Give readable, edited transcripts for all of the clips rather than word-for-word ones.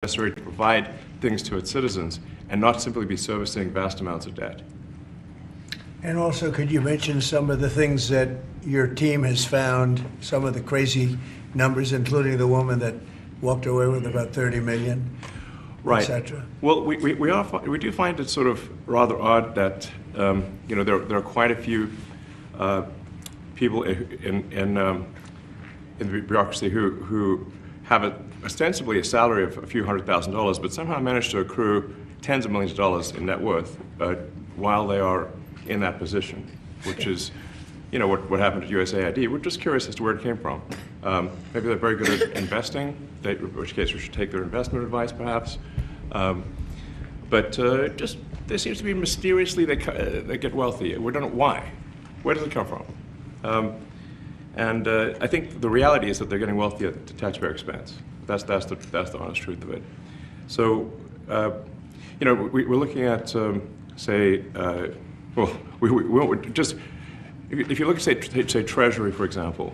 necessary to provide things to its citizens and not simply be servicing vast amounts of debt. And also, could you mention some of the things that your team has found, some of the crazy numbers, including the woman that walked away with about 30 million, right, etc.? Well, we do find it sort of rather odd that there are quite a few people in the bureaucracy who have ostensibly a salary of a few $100,000, but somehow manage to accrue tens of millions of dollars in net worth while they are in that position, which is, what happened at USAID. We're just curious as to where it came from. Maybe they're very good at investing, in which case we should take their investment advice, perhaps. But there seems to be mysteriously they get wealthy. We don't know why. Where does it come from? And I think the reality is that they're getting wealthy at the taxpayer expense. That's the honest truth of it. So, we're looking at, if you look at, say, Treasury, for example,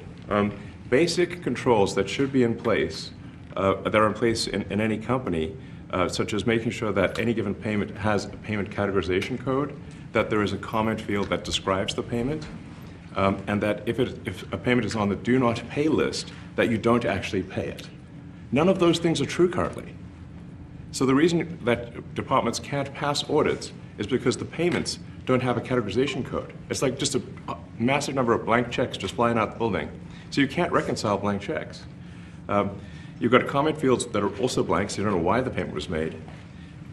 basic controls that should be in place, that are in place in any company, such as making sure that any given payment has a payment categorization code, that there is a comment field that describes the payment, and that if a payment is on the do not pay list, that you don't actually pay it. None of those things are true currently. So the reason that departments can't pass audits is because the payments don't have a categorization code. It's like just a massive number of blank checks just flying out the building. So you can't reconcile blank checks. You've got comment fields that are also blank, so you don't know why the payment was made.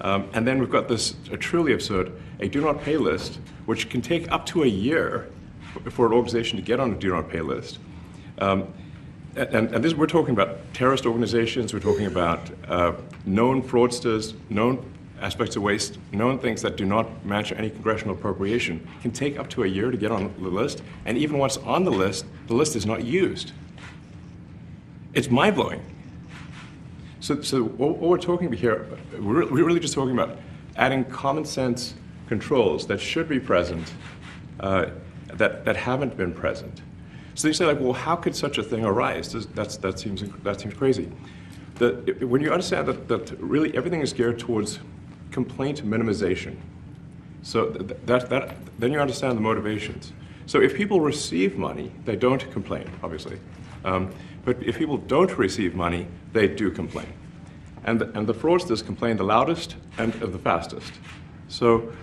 And then we've got this truly absurd, a do not pay list, which can take up to a year for an organization to get on a do not pay list. And this, we're talking about terrorist organizations, we're talking about known fraudsters, known aspects of waste, known things that do not match any congressional appropriation, can take up to a year to get on the list, and even once on the list is not used. It's mind-blowing. So what we're talking about here, we're really just talking about adding common sense controls that should be present, that haven't been present. So you say, like, well, how could such a thing arise? That seems crazy. When you understand that really everything is geared towards complaint minimization, so then you understand the motivations. So if people receive money, they don't complain, obviously. But if people don't receive money, they do complain. And the fraudsters complain the loudest and the fastest. So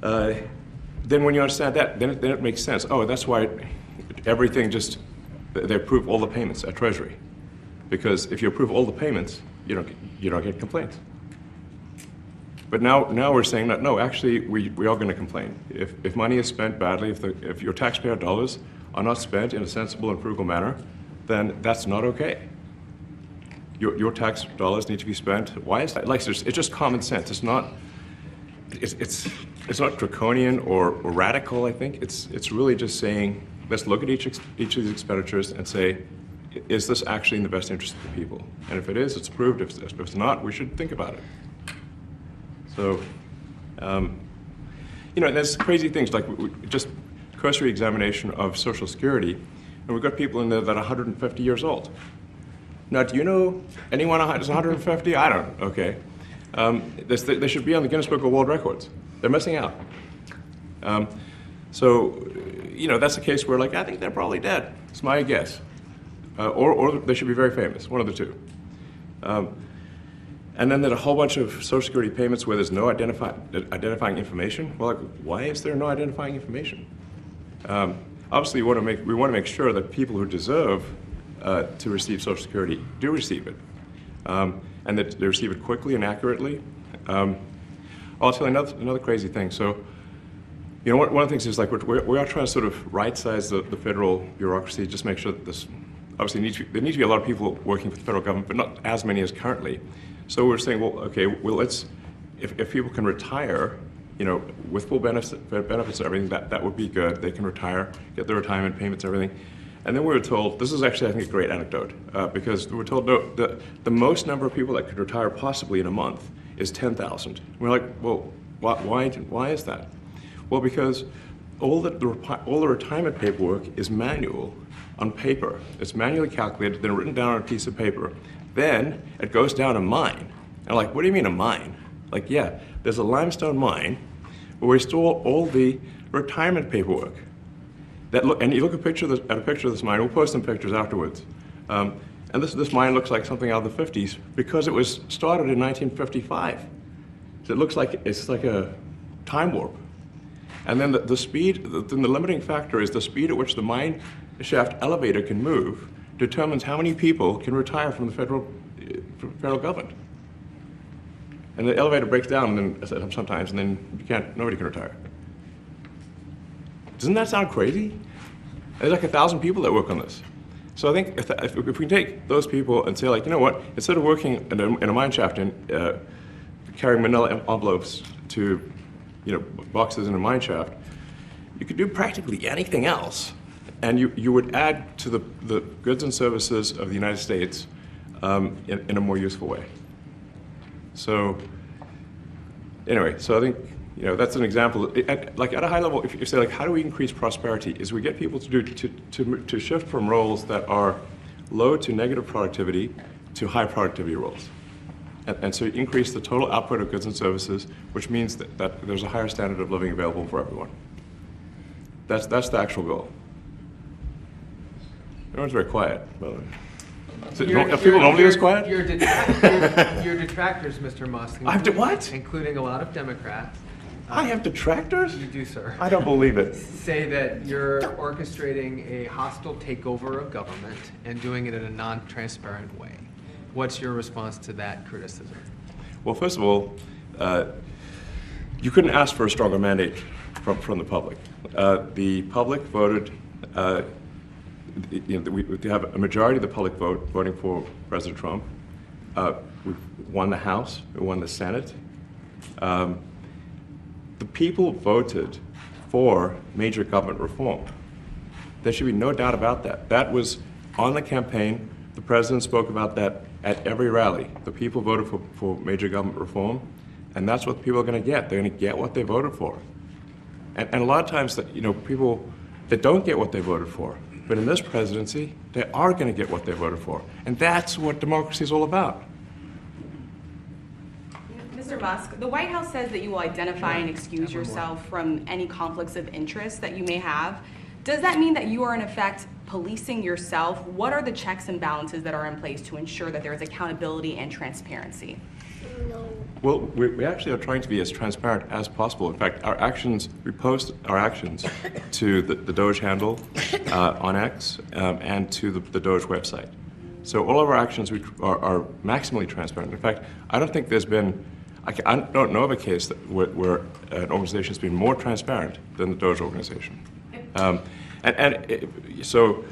then when you understand that, then it makes sense. Oh, that's why everything they approve all the payments at Treasury. Because if you approve all the payments, you don't get complaints. But now we're saying that, no, actually, we are going to complain. If money is spent badly, if your taxpayer dollars are not spent in a sensible and frugal manner, then that's not okay. Your tax dollars need to be spent. Why is that? Like, it's just common sense. It's not draconian or radical, I think. It's really just saying, let's look at each of these expenditures and say, is this actually in the best interest of the people? And if it is, it's approved. If it's not, we should think about it. So, there's crazy things like just cursory examination of Social Security, and we've got people in there that are 150 years old. Now, do you know anyone who's 150? I don't. Okay. They should be on the Guinness Book of World Records. They're missing out. So, that's a case where, like, I think they're probably dead. It's my guess. Or they should be very famous, one of the two. And then there's a whole bunch of Social Security payments where there's no identifying information. Well, like, why is there no identifying information? Obviously, we want to make sure that people who deserve to receive Social Security do receive it, and that they receive it quickly and accurately. I'll tell you another crazy thing. So, one of the things is, like, we are trying to sort of right-size the federal bureaucracy, just make sure that this, obviously there need to be a lot of people working for the federal government, but not as many as currently. So we're saying, well, okay, if people can retire, with full benefits and everything, that would be good. They can retire, get their retirement payments and everything. And then we were told, this is actually, I think, a great anecdote, because we were told, no, the most number of people that could retire possibly in a month is 10,000. We're like, well, why is that? Well, because all the retirement paperwork is manual on paper. It's manually calculated, then written down on a piece of paper. Then it goes down a mine I'm like, what do you mean a mine? Like, yeah, there's a limestone mine where we store all the retirement paperwork. And you look at a picture of this mine. We'll post some pictures afterwards. And this mine looks like something out of the 50s because it was started in 1955. So it looks like it's like a time warp. And then the speed, the limiting factor is the speed at which the mine shaft elevator can move determines how many people can retire from the federal government. And the elevator breaks down and then, sometimes, and then nobody can retire. Doesn't that sound crazy? There's like 1,000 people that work on this. So I think if we can take those people and say, like, you know what, instead of working in a mine shaft and carrying manila envelopes to, boxes in a mine shaft, you could do practically anything else, and you would add to the goods and services of the United States in a more useful way. So anyway, so I think that's an example. Like at a high level, if you say, like, how do we increase prosperity? Is we get people to shift from roles that are low to negative productivity to high productivity roles. And so you increase the total output of goods and services, which means that there's a higher standard of living available for everyone. That's the actual goal. Everyone's very quiet, by the way. Are people normally this quiet? Your detractors, Mr. Musk. What? Including a lot of Democrats. I have detractors? You do, sir. I don't believe it. Say that you're orchestrating a hostile takeover of government and doing it in a non-transparent way. What's your response to that criticism? Well, first of all, you couldn't ask for a stronger mandate from the public. The public voted, we have a majority of the public voting for President Trump. We won the House, we won the Senate. The people voted for major government reform. There should be no doubt about that. That was on the campaign. The president spoke about that at every rally. The people voted for major government reform, and that's what people are going to get. They're going to get what they voted for. And a lot of times, people that don't get what they voted for, but in this presidency, they are going to get what they voted for. And that's what democracy is all about. Mr. Musk, the White House says that you will identify and excuse yourself from any conflicts of interest that you may have. Does that mean that you are, in effect, policing yourself? What are the checks and balances that are in place to ensure that there is accountability and transparency? Well, we actually are trying to be as transparent as possible. In fact, we post our actions to the Doge handle on X and to the Doge website. So all of our actions are maximally transparent. In fact, I don't think there's been, I don't know of a case where an organization has been more transparent than the Doge organization. So,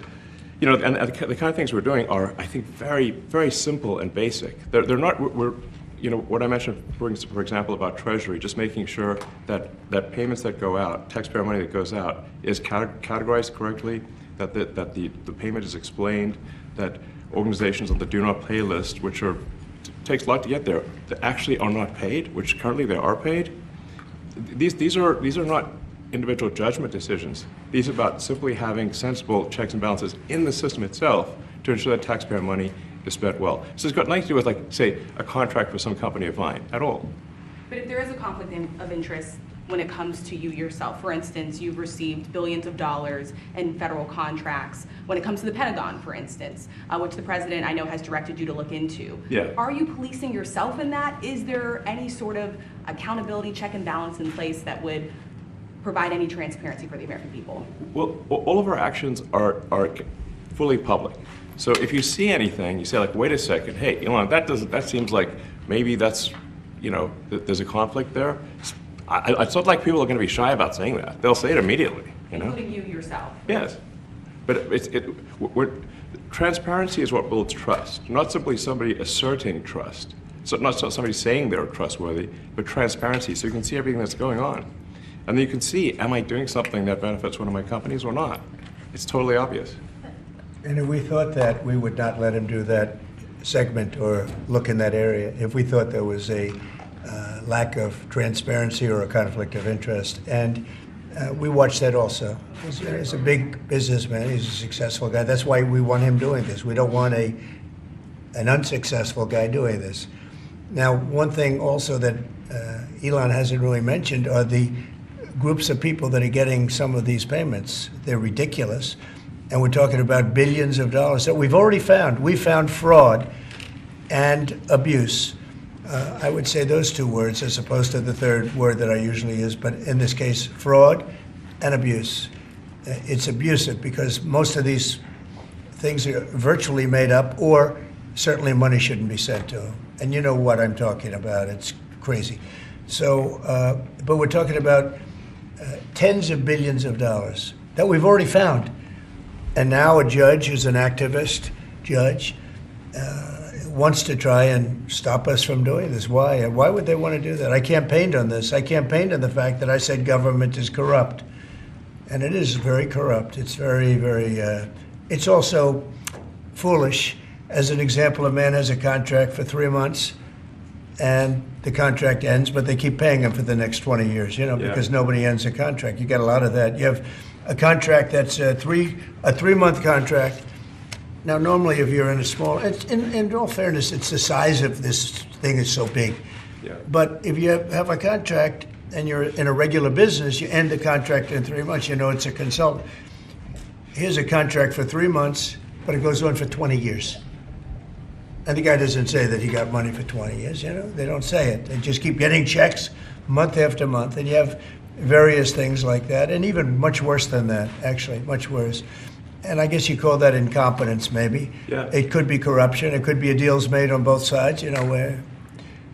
and the kind of things we're doing are, I think, very, very simple and basic. They're not, what I mentioned, for example, about Treasury, just making sure that payments that go out, taxpayer money that goes out, is categorized correctly, that the payment is explained, that organizations on the do not pay list, which takes a lot to get there, that actually are not paid, which currently they are paid. These are not individual judgment decisions. These are about simply having sensible checks and balances in the system itself to ensure that taxpayer money is spent well. So it's got nothing to do with, like, say, a contract with some company of mine at all. But if there is a conflict of interest when it comes to you yourself, for instance, you've received billions of dollars in federal contracts when it comes to the Pentagon, for instance, which the president, I know, has directed you to look into. Yeah. Are you policing yourself in that? Is there any sort of accountability check and balance in place that would provide any transparency for the American people? Well, all of our actions are fully public. So if you see anything, you say, like, wait a second, hey, Elon, that seems like maybe that's, there's a conflict there. It's not like people are going to be shy about saying that. They'll say it immediately, Including you yourself. Yes. But transparency is what builds trust, not simply somebody asserting trust. So not somebody saying they're trustworthy, but transparency, so you can see everything that's going on. And then you can see, am I doing something that benefits one of my companies or not? It's totally obvious. And if we thought that, we would not let him do that segment or look in that area if we thought there was a lack of transparency or a conflict of interest. And we watch that also. He's a big businessman. He's a successful guy. That's why we want him doing this. We don't want an unsuccessful guy doing this. Now, one thing also that Elon hasn't really mentioned are the groups of people that are getting some of these payments. They're ridiculous. And we're talking about billions of dollars that we've already found. We found fraud and abuse. I would say those two words as opposed to the third word that I usually use, but in this case, fraud and abuse. It's abusive because most of these things are virtually made up, or certainly money shouldn't be sent to them. And you know what I'm talking about. It's crazy. So, but we're talking about tens of billions of dollars that we've already found. And now a judge who's an activist judge wants to try and stop us from doing this. Why? Why would they want to do that? I campaigned on this. I campaigned on the fact that I said government is corrupt. And it is very corrupt. It's very, very, it's also foolish. As an example, a man has a contract for 3 months and the contract ends, but they keep paying him for the next 20 years, because nobody ends a contract. You get a lot of that. You have a contract that's a 3-month contract. Now, normally, if you're in a small, in all fairness, it's the size of this thing is so big. Yeah. But if you have a contract and you're in a regular business, you end the contract in 3 months. It's a consultant. Here's a contract for 3 months, but it goes on for 20 years. And the guy doesn't say that he got money for 20 years, They don't say it. They just keep getting checks month after month. And you have various things like that, and even much worse than that, actually, much worse. And I guess you call that incompetence, maybe. Yeah. It could be corruption. It could be a deal's made on both sides, where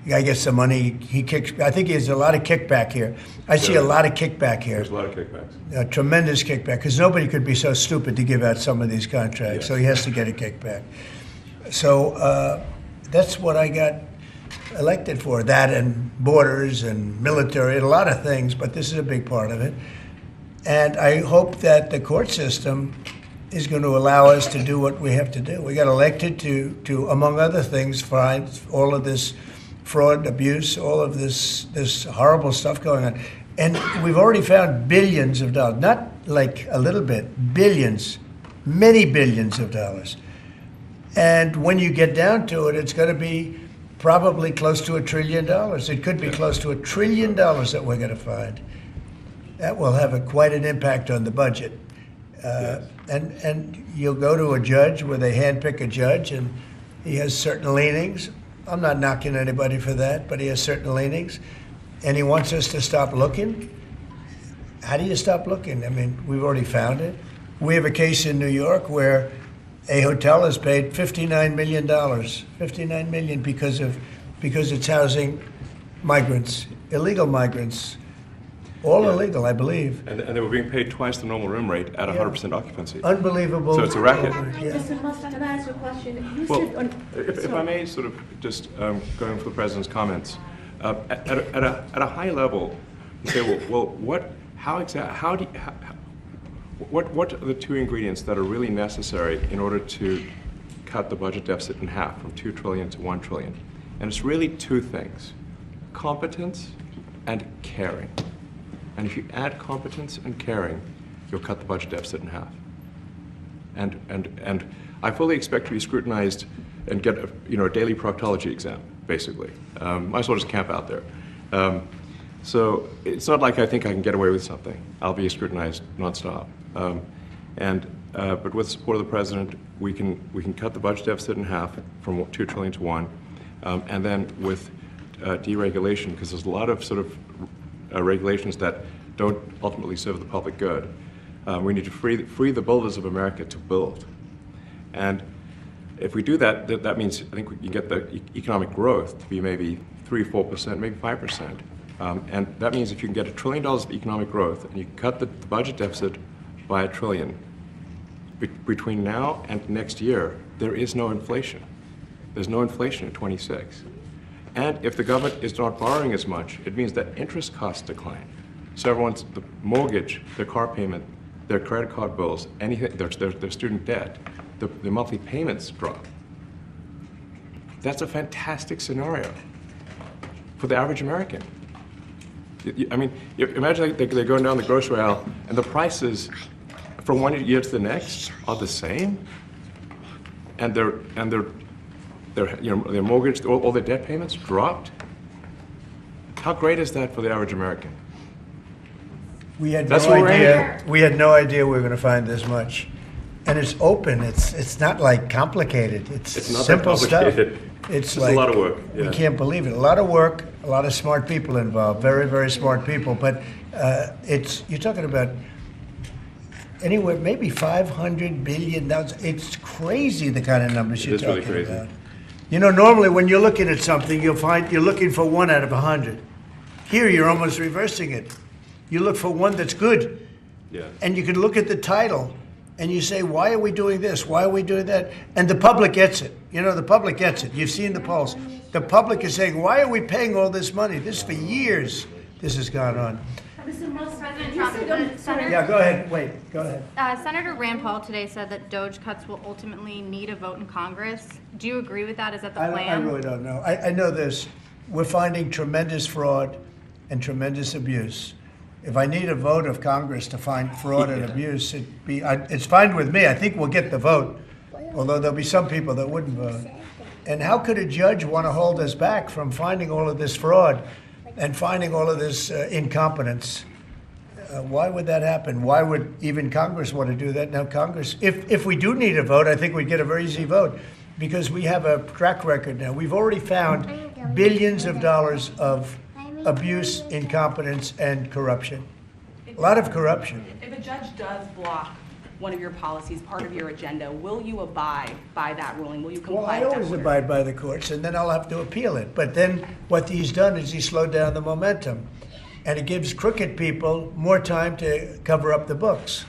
the guy gets the money, he kicks. I think there's a lot of kickback here. I see a lot of kickback here. There's a lot of kickbacks. A tremendous kickback, because nobody could be so stupid to give out some of these contracts, so he has to get a kickback. So that's what I got elected for, that and borders and military and a lot of things, but this is a big part of it. And I hope that the court system is going to allow us to do what we have to do. We got elected to among other things, find all of this fraud, abuse, all of this horrible stuff going on. And we've already found billions of dollars, not like a little bit, billions, many billions of dollars. And when you get down to it, it's going to be probably close to $1 trillion. It could be close to $1 trillion that we're going to find. That will have quite an impact on the budget. And you'll go to a judge where they handpick a judge, and he has certain leanings. I'm not knocking anybody for that, but he has certain leanings. And he wants us to stop looking. How do you stop looking? I mean, we've already found it. We have a case in New York where a hotel has paid $59 million, $59 million because it's housing migrants, illegal migrants, all illegal, I believe. And they were being paid twice the normal room rate at 100% occupancy. Unbelievable. So it's a racket. Yeah. Mr. Musk, can I ask you a question? You Well, said if I may sort of just going for the president's comments, at a high level, you say, well, what are the two ingredients that are really necessary in order to cut the budget deficit in half from 2 trillion to 1 trillion? And it's really two things: competence and caring. And if you add competence and caring, you'll cut the budget deficit in half. And I fully expect to be scrutinized and get a daily proctology exam, basically. Might as well just camp out there. So it's not like I think I can get away with something. I'll be scrutinized nonstop. But with the support of the president, we can cut the budget deficit in half from 2 trillion to 1, and then with deregulation, because there's a lot of sort of regulations that don't ultimately serve the public good. We need to free the builders of America to build, and if we do that, that means I think we can get the economic growth to be maybe 3-4%, maybe 5%. And that means if you can get $1 trillion of economic growth and you can cut the budget deficit by $1 trillion, between now and next year, there is no inflation. There's no inflation in 26. And if the government is not borrowing as much, it means that interest costs decline. So the mortgage, their car payment, their credit card bills, anything, their student debt, the monthly payments drop. That's a fantastic scenario for the average American. I mean, imagine they're going down the grocery aisle and the prices from one year to the next are the same, and they're their mortgage, all their debt payments dropped. How great is that for the average American? We had That's no what we're idea. We had no idea we were going to find this much, and it's open. It's not like complicated. It's It's not that simple complicated. stuff. It's like a lot of work. We Yeah. can't believe it. A lot of work. A lot of smart people involved. Very, very smart people. But you're talking about anywhere maybe $500 billion. It's crazy the kind of numbers It you're is really talking crazy. about. You know, normally when you're looking at something, you'll find you're looking for 1 out of 100. Here, you're almost reversing it. You look for one that's good. Yeah. And you can look at the title and you say, why are we doing this? Why are we doing that? And the public gets it. You know, the public gets it. You've seen the polls. The public is saying, why are we paying all this money? This for years, this has gone on. Mr. Musk, President you Trump, said the Senator, Yeah, go ahead. Wait, go ahead. Senator Rand Paul today said that DOJ cuts will ultimately need a vote in Congress. Do you agree with that? Is that the I plan? really don't know. I know this. We're finding tremendous fraud and tremendous abuse. If I need a vote of Congress to find fraud and abuse, it's fine with me. I think we'll get the vote, although there'll be some people that wouldn't vote. And how could a judge want to hold us back from finding all of this fraud and finding all of this incompetence? Why would that happen? Why would even Congress want to do that? Now, Congress, if we do need a vote, I think we'd get a very easy vote because we have a track record now. We've already found billions of dollars of abuse, incompetence, and corruption. A lot of corruption. If a judge does block one of your policies, part of your agenda, will you abide by that ruling? Will you comply Well, I with that always order? abide by the courts, and then I'll have to appeal it. But then what he's done is he slowed down the momentum, and it gives crooked people more time to cover up the books.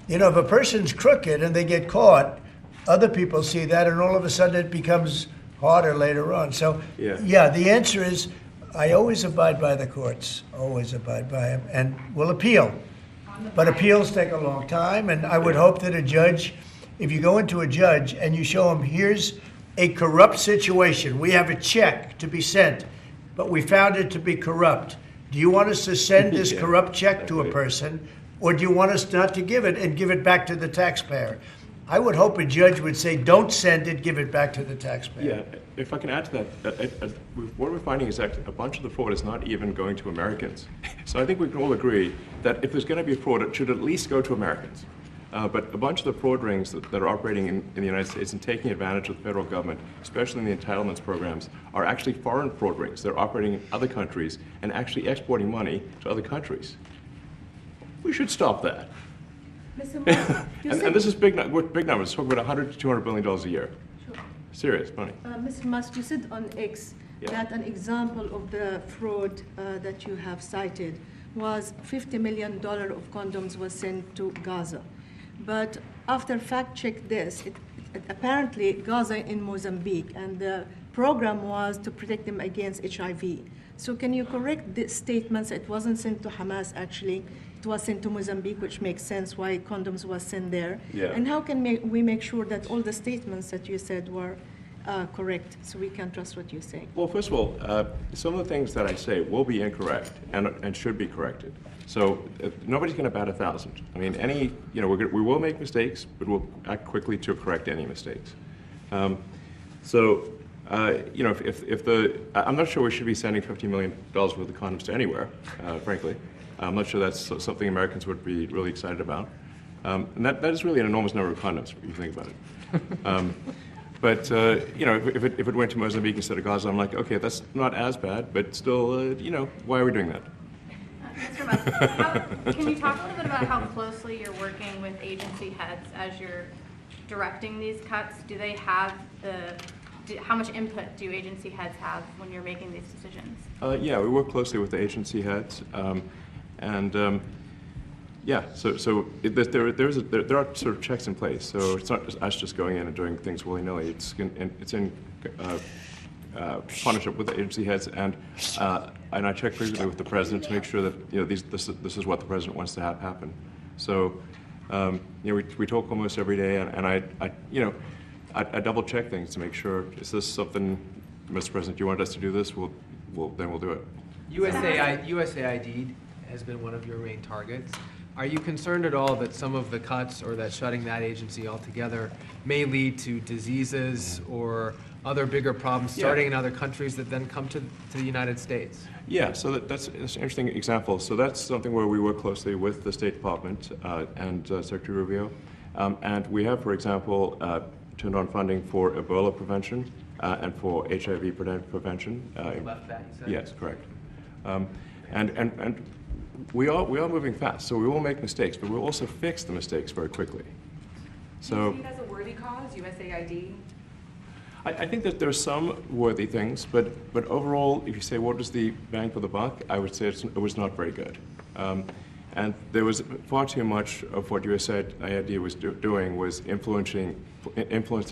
You know, if a person's crooked and they get caught, other people see that, and all of a sudden it becomes harder later on. So, yeah, the answer is I always abide by the courts, always abide by them, and will appeal. But appeals take a long time, and I would hope that a judge, if you go into a judge and you show him, here's a corrupt situation, we have a check to be sent, but we found it to be corrupt. Do you want us to send this corrupt check to a person, or do you want us not to give it and give it back to the taxpayer? I would hope a judge would say, don't send it, give it back to the taxpayer. Yeah, if I can add to that, what we're finding is that a bunch of the fraud is not even going to Americans. So I think we can all agree that if there's going to be fraud, it should at least go to Americans. But a bunch of the fraud rings that are operating in the United States and taking advantage of the federal government, especially in the entitlements programs, are actually foreign fraud rings. They're operating in other countries and actually exporting money to other countries. We should stop that. Mr. Musk, you And said, this is big numbers. Talk about $100 to $200 billion a year. Sure. Serious money. Mr. Musk, you said on X that an example of the fraud that you have cited was $50 million of condoms was sent to Gaza. But after fact check this, apparently Gaza in Mozambique, and the program was to protect them against HIV. So can you correct the statements? It wasn't sent to Hamas actually. It was sent to Mozambique, which makes sense why condoms was sent there. Yeah. And how can we make sure that all the statements that you said were correct, so we can trust what you say? Well, first of all, some of the things that I say will be incorrect and should be corrected. So nobody's going to bat 1,000. I mean, we will make mistakes, but we'll act quickly to correct any mistakes. I'm not sure we should be sending $50 million worth of condoms to anywhere, frankly. I'm not sure that's something Americans would be really excited about. And that is really an enormous number of condoms, if you think about it. If it went to Mozambique instead of Gaza, I'm like, okay, that's not as bad, but still, why are we doing that? Mr. Musk, can you talk a little bit about how closely you're working with agency heads as you're directing these cuts? Do they have how much input do agency heads have when you're making these decisions? Yeah, we work closely with the agency heads. There are sort of checks in place. So it's not just us just going in and doing things willy-nilly. It's in partnership with the agency heads, and I check frequently with the president to make sure that this is what the president wants to have happen. So we talk almost every day, and I double check things to make sure, is this something, Mr. President, you want us to do this? Then we'll do it. USAID has been one of your main targets. Are you concerned at all that some of the cuts or that shutting that agency altogether may lead to diseases or other bigger problems starting in other countries that then come to the United States? Yeah, so that's an interesting example. So that's something where we work closely with the State Department and Secretary Rubio. And we have, for example, turned on funding for Ebola prevention and for HIV prevention. Left that, you said? Yes, correct. And we are moving fast, so we will make mistakes, but we'll also fix the mistakes very quickly. Do you see it as a worthy cause, USAID? I think that there's some worthy things, but overall, if you say what was the bang for the buck, I would say it was not very good. And there was far too much of what USAID was doing was influencing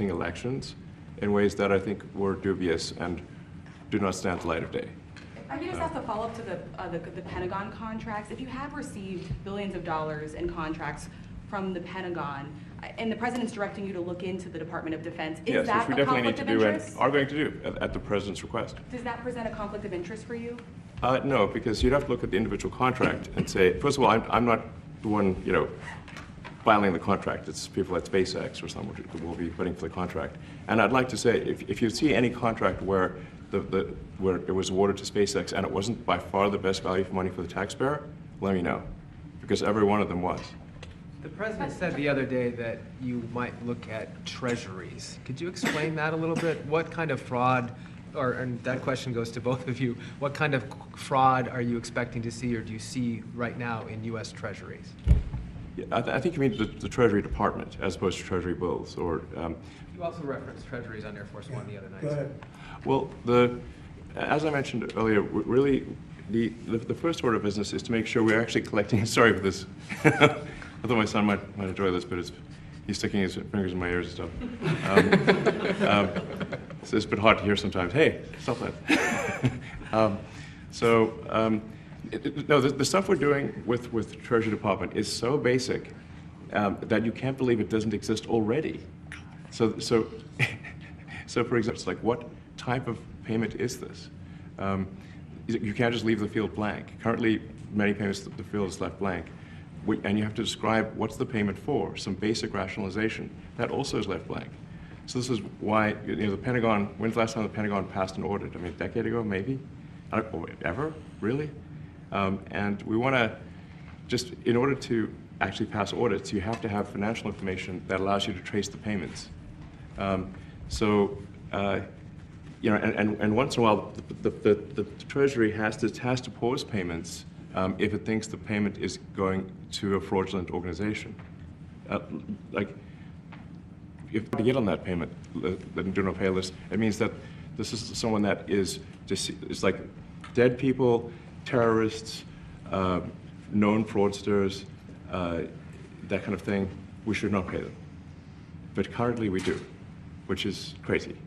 elections in ways that I think were dubious and do not stand the light of day. I can just ask a follow-up to the Pentagon contracts. If you have received billions of dollars in contracts from the Pentagon, and the president's directing you to look into the Department of Defense, is Yes, that which we a definitely need conflict to of do and interest? are going to do at the president's request. Does that present a conflict of interest for you? No, because you'd have to look at the individual contract and say, first of all, I'm not the one, filing the contract. It's people at SpaceX or someone who will be putting for the contract. And I'd like to say, if you see any contract where where it was awarded to SpaceX and it wasn't by far the best value for money for the taxpayer, let me know, because every one of them was. The president said the other day that you might look at treasuries. Could you explain that a little bit? What kind of fraud, and that question goes to both of you, what kind of fraud are you expecting to see or do you see right now in U.S. treasuries? Yeah, I think you mean the Treasury Department as opposed to Treasury bills, or. You also referenced treasuries on Air Force One the other night. Go ahead. Well, as I mentioned earlier, really the first order of business is to make sure we're actually collecting. Sorry for this. I thought my son might enjoy this, but he's sticking his fingers in my ears and stuff. So it's a bit hard to hear sometimes. Hey, stop that. No, the stuff we're doing with Treasury Department is so basic that you can't believe it doesn't exist already. So for example, it's like, what type of payment is this? You can't just leave the field blank. Currently, many payments, the field is left blank. And you have to describe what's the payment for, some basic rationalization. That also is left blank. So this is why, the Pentagon, when's the last time the Pentagon passed an audit? I mean, a decade ago, maybe? Ever? Really? And we want to just, in order to actually pass audits, you have to have financial information that allows you to trace the payments. And once in a while, the Treasury has to pause payments if it thinks the payment is going to a fraudulent organization. Like, if to get on that payment, the do not pay list, it means that this is someone that is just, it's like dead people, terrorists, known fraudsters, that kind of thing. We should not pay them. But currently we do, which is crazy.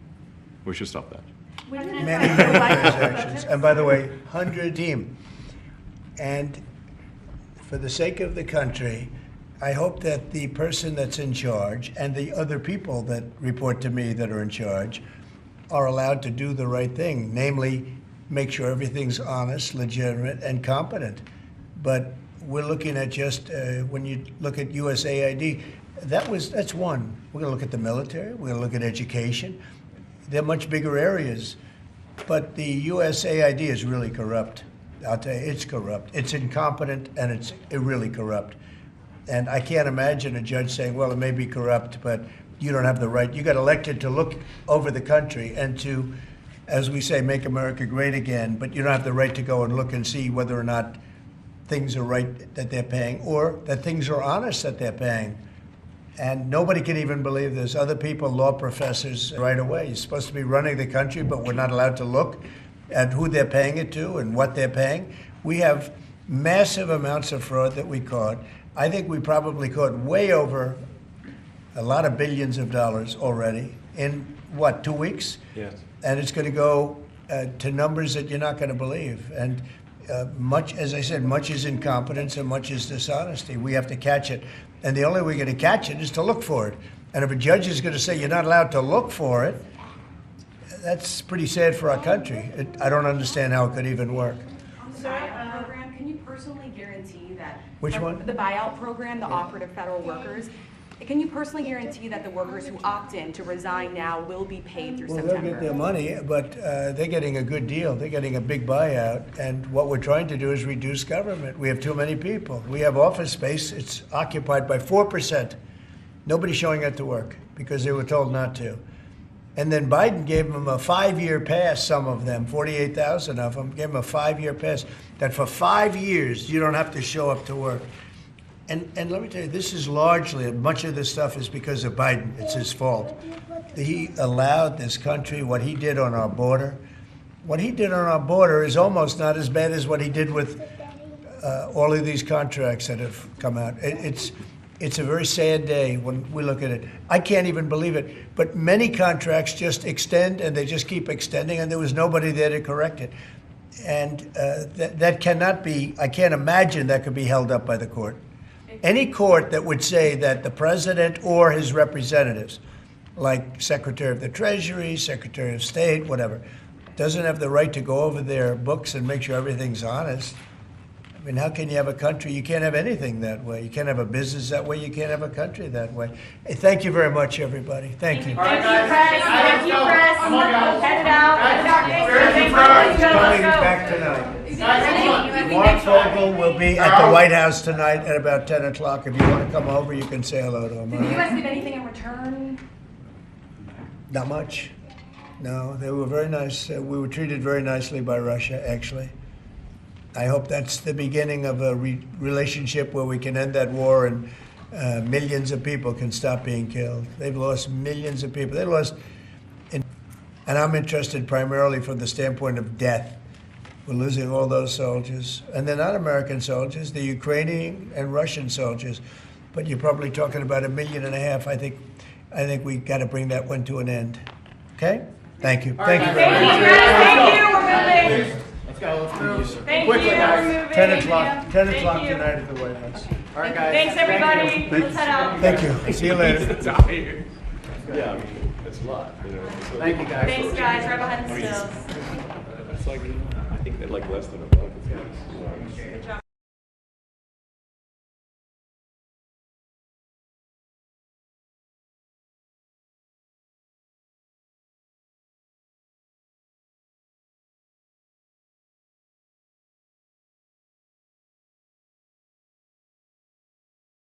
We should stop that. Many transactions. And by the way, 100 team. And for the sake of the country, I hope that the person that's in charge and the other people that report to me that are in charge are allowed to do the right thing, namely make sure everything's honest, legitimate, and competent. But we're looking at just, when you look at USAID, that's one. We're going to look at the military. We're going to look at education. They're much bigger areas. But the USAID is really corrupt. I'll tell you, it's corrupt. It's incompetent, and it's really corrupt. And I can't imagine a judge saying, well, it may be corrupt, but you don't have the right. You got elected to look over the country and to, as we say, make America great again, but you don't have the right to go and look and see whether or not things are right that they're paying or that things are honest that they're paying. And nobody can even believe this. Other people, law professors, right away. You're supposed to be running the country, but we're not allowed to look at who they're paying it to and what they're paying. We have massive amounts of fraud that we caught. I think we probably caught way over a lot of billions of dollars already in, 2 weeks? Yes. And it's going to go to numbers that you're not going to believe. And much, as I said, much is incompetence and much is dishonesty. We have to catch it. And the only way we're going to catch it is to look for it. And if a judge is going to say you're not allowed to look for it, that's pretty sad for our country. I don't understand how it could even work. On the buyout program, can you personally guarantee that? Which one? The buyout program, the operative federal workers, can you personally guarantee that the workers who opt in to resign now will be paid through Well, September? they'll get their money, but they're getting a good deal. They're getting a big buyout. And what we're trying to do is reduce government. We have too many people. We have office space. It's occupied by 4%. Nobody's showing up to work because they were told not to. And then Biden gave them a 5-year pass, some of them, 48,000 of them, gave them a 5-year pass, that for 5 years you don't have to show up to work. And let me tell you, this is largely, much of this stuff is because of Biden. It's his fault. He allowed this country, what he did on our border. What he did on our border is almost not as bad as what he did with all of these contracts that have come out. It's a very sad day when we look at it. I can't even believe it. But many contracts just extend, and they just keep extending, and there was nobody there to correct it. And that cannot be, I can't imagine that could be held up by the court. Any court that would say that the president or his representatives, like Secretary of the Treasury, Secretary of State, whatever, doesn't have the right to go over their books and make sure everything's honest. I mean, how can you have a country? You can't have anything that way. You can't have a business that way. You can't have a country that way. Hey, thank you very much, everybody. Thank you. Thank you, press. Thank you, press. Head it out. Coming back tonight. Mark Vogel will be at the White House tonight at about 10 o'clock. If you want to come over, you can say hello to him. Did you guys get anything in return? Not much. No, they were very nice. We were treated very nicely by Russia, actually. I hope that's the beginning of a relationship where we can end that war and millions of people can stop being killed. They've lost millions of people. They lost, and I'm interested primarily from the standpoint of death. We're losing all those soldiers, and they're not American soldiers. They're Ukrainian and Russian soldiers. But you're probably talking about 1.5 million. I think we got to bring that one to an end. Okay? Thank you. Thank you very much. Thank you. We're moving. Let's go. Let's move. Thank Quickly, you. guys. We're moving. 10 o'clock. 10 Thank o'clock you. tonight at the White House. All right, guys. Thanks, everybody. Let's head out. Thank you. See you later. Yeah, I mean, it's a lot, you know. So Thank you, guys. Thanks, guys. Right behind the stills. It's like, I think they're like less than a month. Good job.